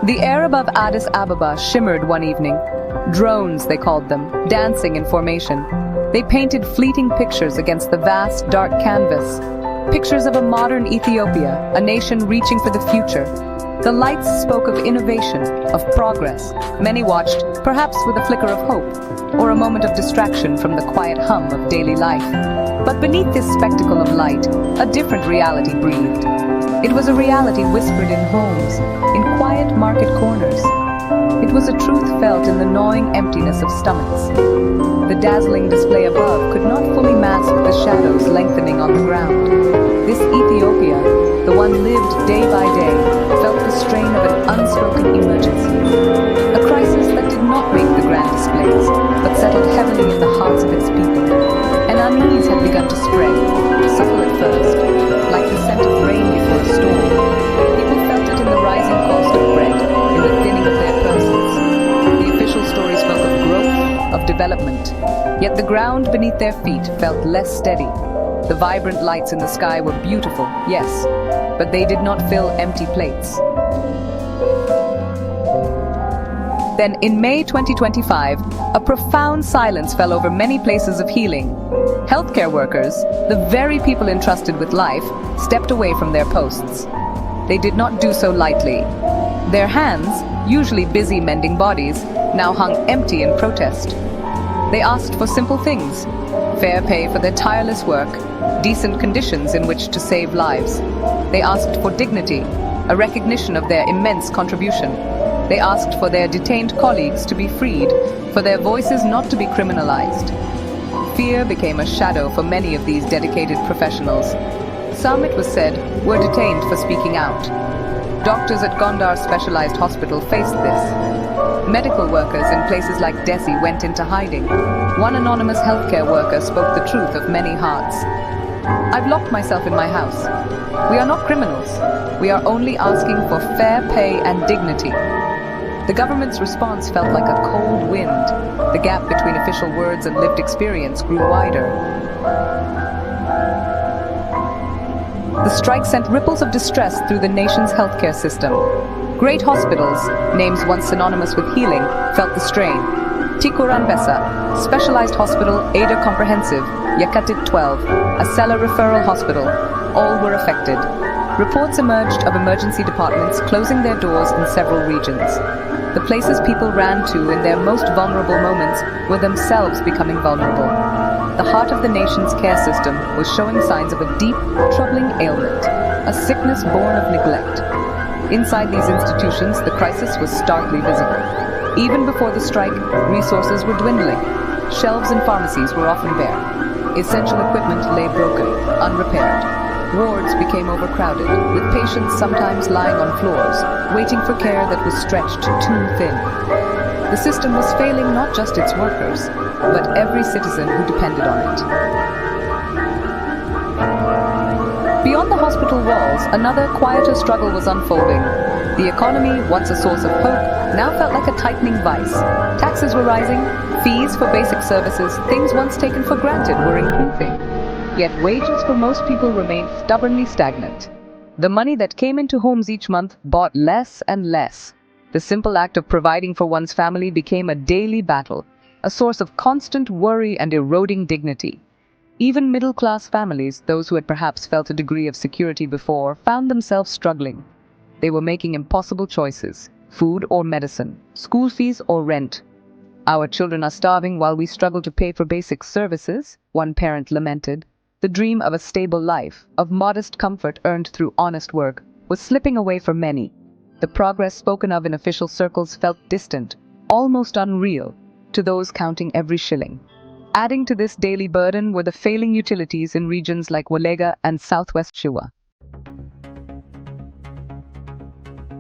The air above Addis Ababa shimmered one evening. Drones, they called them, dancing in formation. They painted fleeting pictures against the vast, dark canvas. Pictures of a modern Ethiopia, a nation reaching for the future. The lights spoke of innovation, of progress. Many watched, perhaps with a flicker of hope, or a moment of distraction from the quiet hum of daily life. But beneath this spectacle of light, a different reality breathed. It was a reality whispered in homes, in quiet market corners. It was a truth felt in the gnawing emptiness of stomachs. The dazzling display above could not fully mask the shadows lengthening on the ground. This Ethiopia, the one lived day by day, felt the strain of an unspoken emergency. A crisis that did not make the grand displays, but settled heavily in the hearts of its people. An unease had begun to spread, subtle at first, like the scent of rain before a storm. People felt it in the rising cost of bread, in the thinning of their purses. The official story spoke of growth, of development, yet the ground beneath their feet felt less steady. The vibrant lights in the sky were beautiful, yes, but they did not fill empty plates. Then, in May 2025, a profound silence fell over many places of healing. Healthcare workers, the very people entrusted with life, stepped away from their posts. They did not do so lightly. Their hands, usually busy mending bodies, now hung empty in protest. They asked for simple things: fair pay for their tireless work, decent conditions in which to save lives. They asked for dignity, a recognition of their immense contribution. They asked for their detained colleagues to be freed, for their voices not to be criminalized. Fear became a shadow for many of these dedicated professionals. Some, it was said, were detained for speaking out. Doctors at Gondar Specialized Hospital faced this. Medical workers in places like Dessie went into hiding. One anonymous healthcare worker spoke the truth of many hearts. "I've locked myself in my house. We are not criminals. We are only asking for fair pay and dignity." The government's response felt like a cold wind. The gap between official words and lived experience grew wider. The strike sent ripples of distress through the nation's healthcare system. Great hospitals, names once synonymous with healing, felt the strain. Tikurambesa, Specialized Hospital, Ada Comprehensive, Yakatit 12, a Sela Referral Hospital, all were affected. Reports emerged of emergency departments closing their doors in several regions. The places people ran to in their most vulnerable moments were themselves becoming vulnerable. The heart of the nation's care system was showing signs of a deep, troubling ailment, a sickness born of neglect. Inside these institutions, the crisis was starkly visible. Even before the strike, resources were dwindling. Shelves in pharmacies were often bare. Essential equipment lay broken, unrepaired. Wards became overcrowded, with patients sometimes lying on floors, waiting for care that was stretched too thin. The system was failing not just its workers, but every citizen who depended on it. Beyond the hospital walls, another quieter struggle was unfolding. The economy, once a source of hope, now felt like a tightening vice. Taxes were rising, fees for basic services, things once taken for granted, were increasing. Yet wages for most people remained stubbornly stagnant. The money that came into homes each month bought less and less. The simple act of providing for one's family became a daily battle, a source of constant worry and eroding dignity. Even middle-class families, those who had perhaps felt a degree of security before, found themselves struggling. They were making impossible choices: food or medicine, school fees or rent. "Our children are starving while we struggle to pay for basic services," one parent lamented. The dream of a stable life, of modest comfort earned through honest work, was slipping away for many. The progress spoken of in official circles felt distant, almost unreal, to those counting every shilling. Adding to this daily burden were the failing utilities in regions like Walega and southwest Shua.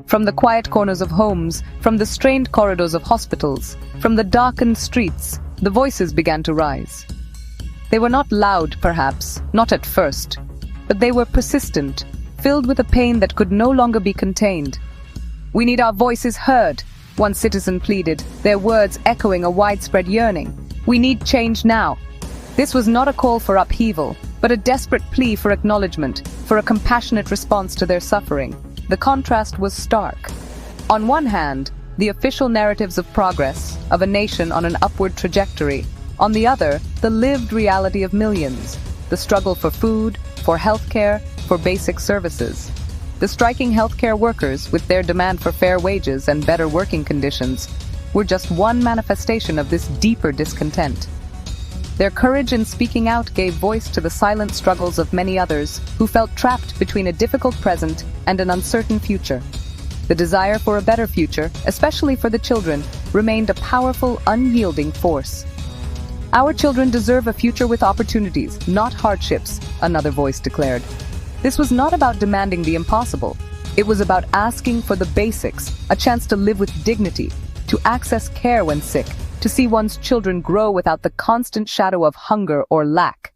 From the quiet corners of homes, from the strained corridors of hospitals, from the darkened streets, the voices began to rise. They were not loud, perhaps, not at first, but they were persistent, filled with a pain that could no longer be contained. "We need our voices heard," one citizen pleaded, their words echoing a widespread yearning. "We need change now." This was not a call for upheaval, but a desperate plea for acknowledgement, for a compassionate response to their suffering. The contrast was stark. On one hand, the official narratives of progress, of a nation on an upward trajectory. On the other, the lived reality of millions, the struggle for food, for healthcare, for basic services. The striking healthcare workers, with their demand for fair wages and better working conditions, were just one manifestation of this deeper discontent. Their courage in speaking out gave voice to the silent struggles of many others who felt trapped between a difficult present and an uncertain future. The desire for a better future, especially for the children, remained a powerful, unyielding force. Our children deserve a future with opportunities, not hardships, another voice declared. This was not about demanding the impossible. It was about asking for the basics, a chance to live with dignity, to access care when sick, to see one's children grow without the constant shadow of hunger or lack.